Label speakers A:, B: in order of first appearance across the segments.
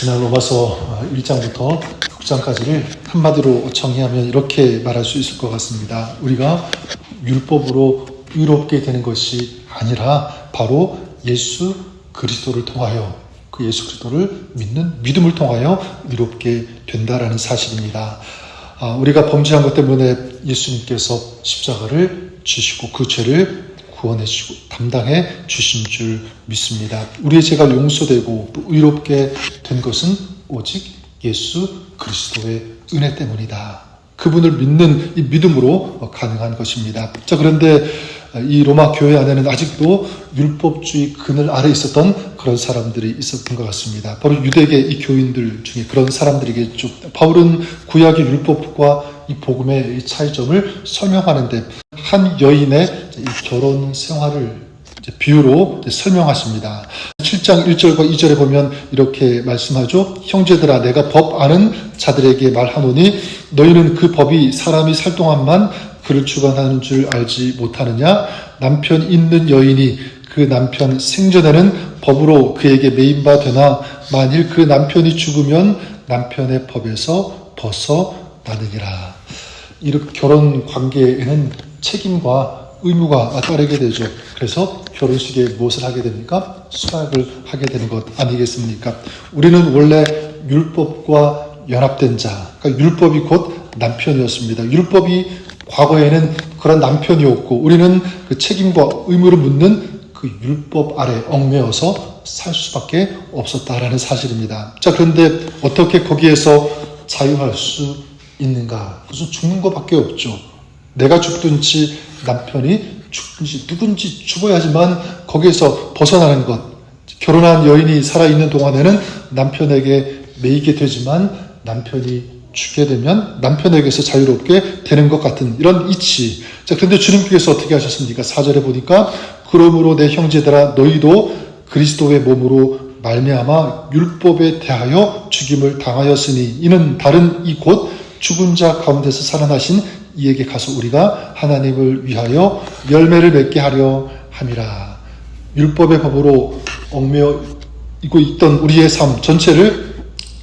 A: 지난 로마서 1장부터 6장까지를 한마디로 정의하면 이렇게 말할 수 있을 것 같습니다. 우리가 율법으로 의롭게 되는 것이 아니라 바로 예수 그리스도를 통하여 그 예수 그리스도를 믿는 믿음을 통하여 의롭게 된다라는 사실입니다. 우리가 범죄한 것 때문에 예수님께서 십자가를 지시고 그 죄를 구원해 주시고 담당해 주신 줄 믿습니다. 우리의 죄가 용서되고 또 의롭게 된 것은 오직 예수 그리스도의 은혜 때문이다. 그분을 믿는 이 믿음으로 가능한 것입니다. 자, 그런데 이 로마 교회 안에는 아직도 율법주의 그늘 아래 있었던 그런 사람들이 있었던 것 같습니다. 바로 유대계 이 교인들 중에 그런 사람들이겠죠. 바울은 구약의 율법과 이 복음의 차이점을 설명하는데 한 여인의 이 결혼 생활을 비유로 설명하십니다. 7장 1절과 2절에 보면 이렇게 말씀하죠. 형제들아, 내가 법 아는 자들에게 말하노니 너희는 그 법이 사람이 살 동안만 그를 주관하는 줄 알지 못하느냐? 남편 있는 여인이 그 남편 생전에는 법으로 그에게 매인바 되나 만일 그 남편이 죽으면 남편의 법에서 벗어나느니라. 이렇게 결혼 관계에는 책임과 의무가 따르게 되죠. 그래서 결혼식에 무엇을 하게 됩니까? 수락을 하게 되는 것 아니겠습니까? 우리는 원래 율법과 연합된 자, 그러니까 율법이 곧 남편이었습니다. 율법이 과거에는 그런 남편이었고 우리는 그 책임과 의무를 묻는 그 율법 아래 얽매여서 살 수밖에 없었다라는 사실입니다. 자, 그런데 어떻게 거기에서 자유할 수 있는가? 그래서 죽는 것밖에 없죠. 내가 죽든지 남편이 죽든지 누군지 죽어야지만 거기에서 벗어나는 것. 결혼한 여인이 살아있는 동안에는 남편에게 매이게 되지만 남편이 죽게 되면 남편에게서 자유롭게 되는 것 같은 이런 이치. 자, 그런데 주님께서 어떻게 하셨습니까? 4절에 보니까 그러므로 내 형제들아 너희도 그리스도의 몸으로 말미암아 율법에 대하여 죽임을 당하였으니 이는 다른 이 곧 죽은 자 가운데서 살아나신 이에게 가서 우리가 하나님을 위하여 열매를 맺게 하려 함이라. 율법의 법으로 얽매여 있던 우리의 삶 전체를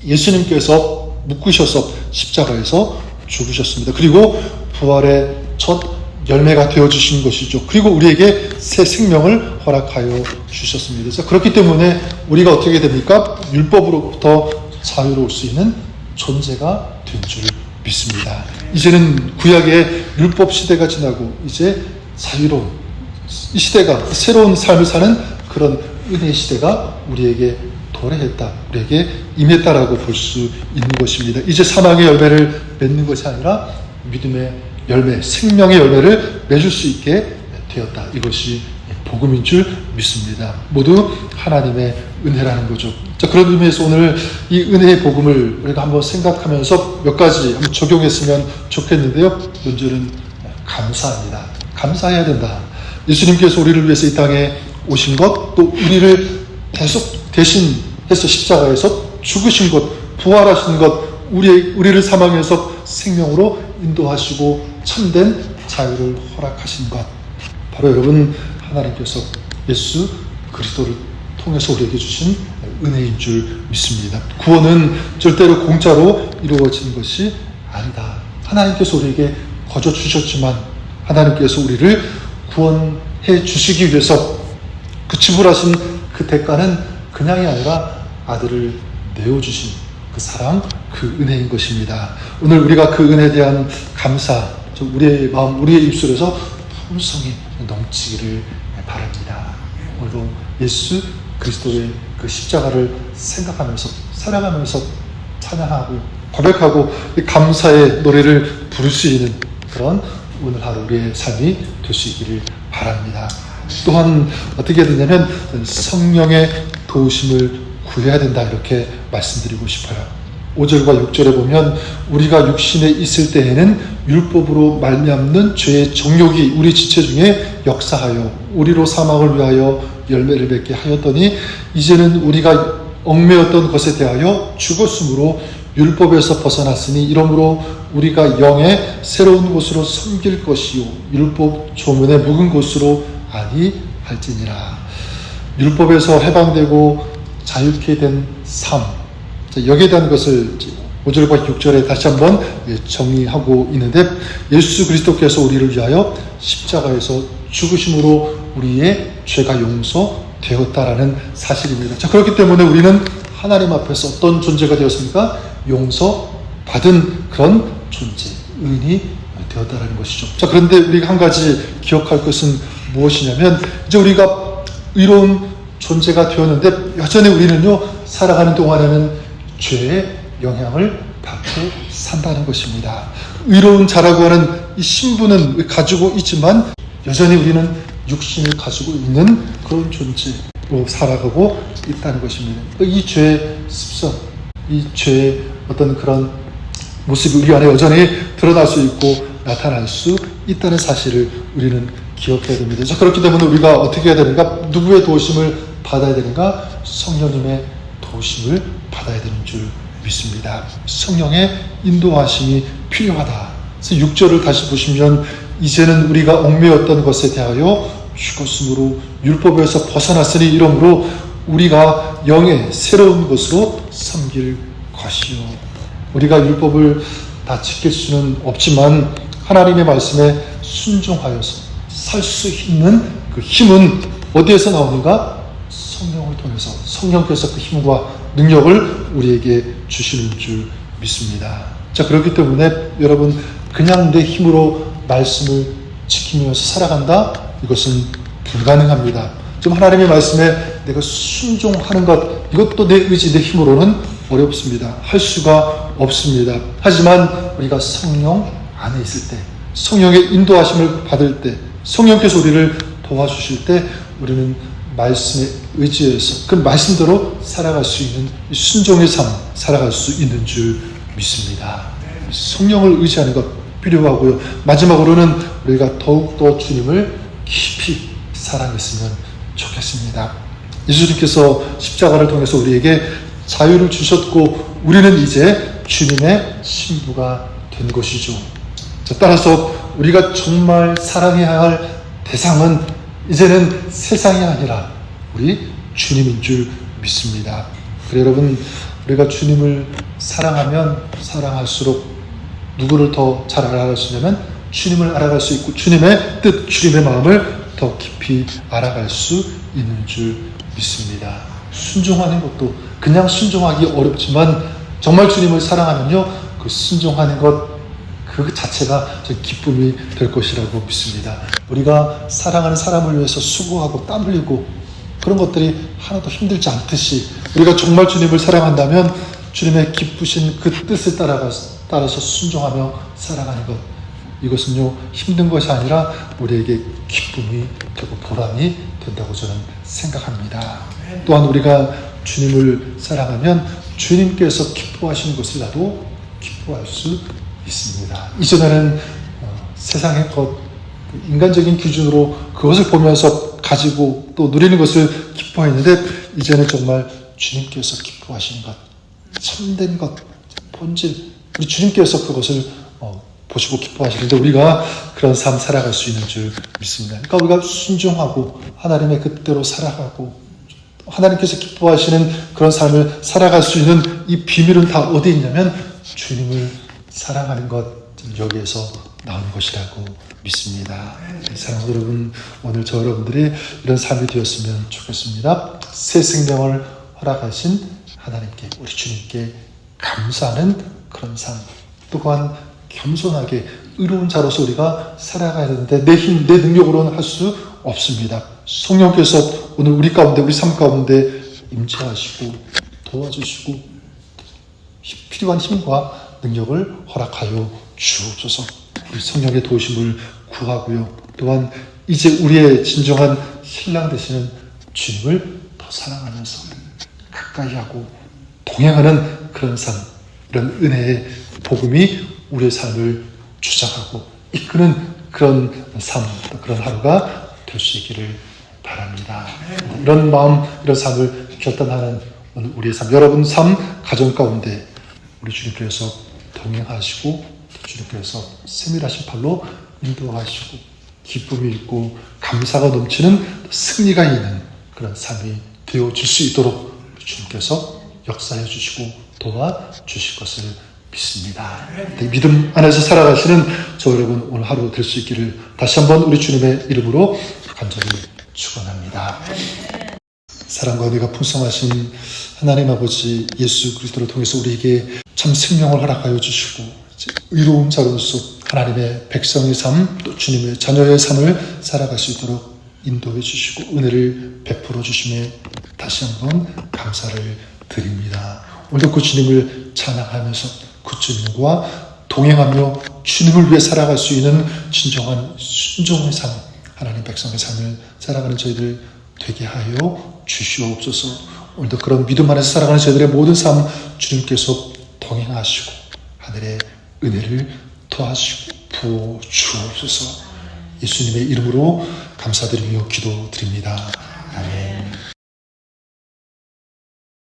A: 예수님께서 묶으셔서 십자가에서 죽으셨습니다. 그리고 부활의 첫 열매가 되어주신 것이죠. 그리고 우리에게 새 생명을 허락하여 주셨습니다. 그래서 그렇기 때문에 우리가 어떻게 됩니까? 율법으로부터 자유로울 수 있는 존재가 된 줄 믿습니다. 이제는 구약의 율법 시대가 지나고 이제 자유로운 이 시대가 새로운 삶을 사는 그런 은혜의 시대가 우리에게 도래했다, 우리에게 임했다라고 볼 수 있는 것입니다. 이제 사망의 열매를 맺는 것이 아니라 믿음의 열매, 생명의 열매를 맺을 수 있게 되었다. 이것이 복음인 줄 믿습니다. 모두 하나님의 은혜라는 거죠. 자, 그런 의미에서 오늘 이 은혜의 복음을 우리가 한번 생각하면서 몇 가지 한번 적용했으면 좋겠는데요. 먼저는 감사합니다. 감사해야 된다. 예수님께서 우리를 위해서 이 땅에 오신 것, 또 우리를 대신해서 십자가에서 죽으신 것, 부활하신 것, 우리를 사망에서 생명으로 인도하시고 참된 자유를 허락하신 것. 바로 여러분 하나님께서 예수 그리스도를 통해서 우리에게 주신 은혜인 줄 믿습니다. 구원은 절대로 공짜로 이루어지는 것이 아니다. 하나님께서 우리에게 거저 주셨지만 하나님께서 우리를 구원해 주시기 위해서 그 지불하신 그 대가는 그냥이 아니라 아들을 내어주신 그 사랑, 그 은혜인 것입니다. 오늘 우리가 그 은혜에 대한 감사, 우리의 마음, 우리의 입술에서 풍성히 넘치기를 바랍니다. 오늘도 예수 그리스도의 그 십자가를 생각하면서 살아가면서 찬양하고 고백하고 감사의 노래를 부를 수 있는 그런 오늘 하루 우리의 삶이 될 수 있기를 바랍니다. 또한 어떻게 해야 되냐면 성령의 도우심을 구해야 된다, 이렇게 말씀드리고 싶어요. 5절과 6절에 보면 우리가 육신에 있을 때에는 율법으로 말미암는 죄의 정욕이 우리 지체 중에 역사하여 우리로 사망을 위하여 열매를 맺게 하였더니 이제는 우리가 얽매였던 것에 대하여 죽었으므로 율법에서 벗어났으니 이러므로 우리가 영의 새로운 곳으로 섬길 것이요 율법 조문에 묵은 곳으로 아니할지니라. 율법에서 해방되고 자유케 된 삶, 여기에 대한 것을 5절과 6절에 다시 한번 정의하고 있는데, 예수 그리스도께서 우리를 위하여 십자가에서 죽으심으로 우리의 죄가 용서되었다라는 사실입니다. 자, 그렇기 때문에 우리는 하나님 앞에서 어떤 존재가 되었습니까? 용서받은 그런 존재, 의인이 되었다라는 것이죠. 자, 그런데 우리가 한 가지 기억할 것은 무엇이냐면, 이제 우리가 의로운 존재가 되었는데 여전히 우리는요, 살아가는 동안에는 죄의 영향을 받고 산다는 것입니다. 의로운 자라고 하는 이 신분은 가지고 있지만 여전히 우리는 육신을 가지고 있는 그런 존재로 살아가고 있다는 것입니다. 이 죄의 습성, 이 죄의 어떤 그런 모습이 우리 안에 여전히 드러날 수 있고 나타날 수 있다는 사실을 우리는 기억해야 됩니다. 그렇기 때문에 우리가 어떻게 해야 되는가? 누구의 도우심을 받아야 되는가? 성령님의 도우심을 받아야 되는 줄 믿습니다. 성령의 인도하심이 필요하다. 그래서 6절을 다시 보시면, 이제는 우리가 얽매였던 것에 대하여 죽었으므로 율법에서 벗어났으니 이러므로 우리가 영의 새로운 것으로 섬길 것이요. 우리가 율법을 다 지킬 수는 없지만 하나님의 말씀에 순종하여서 살 수 있는 그 힘은 어디에서 나오는가? 성령을 통해서, 성령께서 그 힘과 능력을 우리에게 주시는 줄 믿습니다. 자, 그렇기 때문에 여러분, 그냥 내 힘으로 말씀을 지키면서 살아간다? 이것은 불가능합니다. 지금 하나님의 말씀에 내가 순종하는 것, 이것도 내 의지, 내 힘으로는 어렵습니다. 할 수가 없습니다. 하지만 우리가 성령 안에 있을 때, 성령의 인도하심을 받을 때, 성령께서 우리를 도와주실 때 우리는 말씀에 의지해서 그 말씀대로 살아갈 수 있는 순종의 삶, 살아갈 수 있는 줄 믿습니다. 성령을 의지하는 것 필요하고요. 마지막으로는 우리가 더욱더 주님을 깊이 사랑했으면 좋겠습니다. 예수님께서 십자가를 통해서 우리에게 자유를 주셨고 우리는 이제 주님의 신부가 된 것이죠. 자, 따라서 우리가 정말 사랑해야 할 대상은 이제는 세상이 아니라 우리 주님인 줄 믿습니다. 그래 여러분, 우리가 주님을 사랑하면 사랑할수록 누구를 더 잘 알아갈 수 있냐면 주님을 알아갈 수 있고 주님의 뜻, 주님의 마음을 더 깊이 알아갈 수 있는 줄 믿습니다. 순종하는 것도 그냥 순종하기 어렵지만 정말 주님을 사랑하면요, 그 순종하는 것 그 자체가 기쁨이 될 것이라고 믿습니다. 우리가 사랑하는 사람을 위해서 수고하고 땀 흘리고 그런 것들이 하나도 힘들지 않듯이 우리가 정말 주님을 사랑한다면 주님의 기쁘신 그 뜻을 따라서 순종하며 살아가는 것, 이것은요 힘든 것이 아니라 우리에게 기쁨이 되고 보람이 된다고 저는 생각합니다. 또한 우리가 주님을 사랑하면 주님께서 기뻐하시는 것을 나도 기뻐할 수 있습니다. 이전에는 세상의 것, 인간적인 기준으로 그것을 보면서 가지고 또 누리는 것을 기뻐했는데 이제는 정말 주님께서 기뻐하시는 것, 참된 것, 본질, 우리 주님께서 그것을 보시고 기뻐하시는데 우리가 그런 삶 살아갈 수 있는 줄 믿습니다. 그러니까 우리가 순종하고 하나님의 뜻대로 살아가고 하나님께서 기뻐하시는 그런 삶을 살아갈 수 있는 이 비밀은 다 어디 있냐면 주님을 사랑하는 것, 여기에서 나오는 것이라고 믿습니다. 사랑하는 여러분, 오늘 저 여러분들이 이런 삶이 되었으면 좋겠습니다. 새 생명을 허락하신 하나님께, 우리 주님께 감사하는 그런 삶, 또한 겸손하게 의로운 자로서 우리가 살아가야 되는데 내 힘, 내 능력으로는 할 수 없습니다. 성령께서 오늘 우리 가운데, 우리 삶 가운데 임재하시고 도와주시고 필요한 힘과 능력을 허락하여 주옵소서. 우리 성령의 도우심을 구하고요. 또한 이제 우리의 진정한 신랑 되시는 주님을 더 사랑하면서 가까이 하고 동행하는 그런 삶, 이런 은혜의 복음이 우리의 삶을 주장하고 이끄는 그런 삶, 그런 하루가 될 수 있기를 바랍니다. 이런 마음, 이런 삶을 결단하는 오늘 우리의 삶, 여러분 삶, 가정 가운데 우리 주님께서 동행하시고 주님께서 세밀하신 팔로 인도하시고 기쁨이 있고 감사가 넘치는 승리가 있는 그런 삶이 되어질 수 있도록 주님께서 역사해 주시고 도와주실 것을 믿습니다. 네, 믿음 안에서 살아가시는 저 여러분 오늘 하루 될 수 있기를 다시 한번 우리 주님의 이름으로 간절히 축원합니다. 사랑과 은혜가 풍성하신 하나님 아버지 예수 그리스도를 통해서 우리에게 참 생명을 허락하여 주시고 의로운 자로서 하나님의 백성의 삶, 또 주님의 자녀의 삶을 살아갈 수 있도록 인도해 주시고 은혜를 베풀어 주심에 다시 한번 감사를 드립니다. 오늘도 그 주님을 찬양하면서 그 주님과 동행하며 주님을 위해 살아갈 수 있는 진정한 순종의 삶, 하나님 백성의 삶을 살아가는 저희들 되게 하여 주시옵소서. 오늘도 그런 믿음 안에서 살아가는 저희들의 모든 삶 주님께서 동행하시고 하늘의 은혜를 더하시고 부어 주옵소서. 예수님의 이름으로 감사드리며 기도드립니다. 아멘.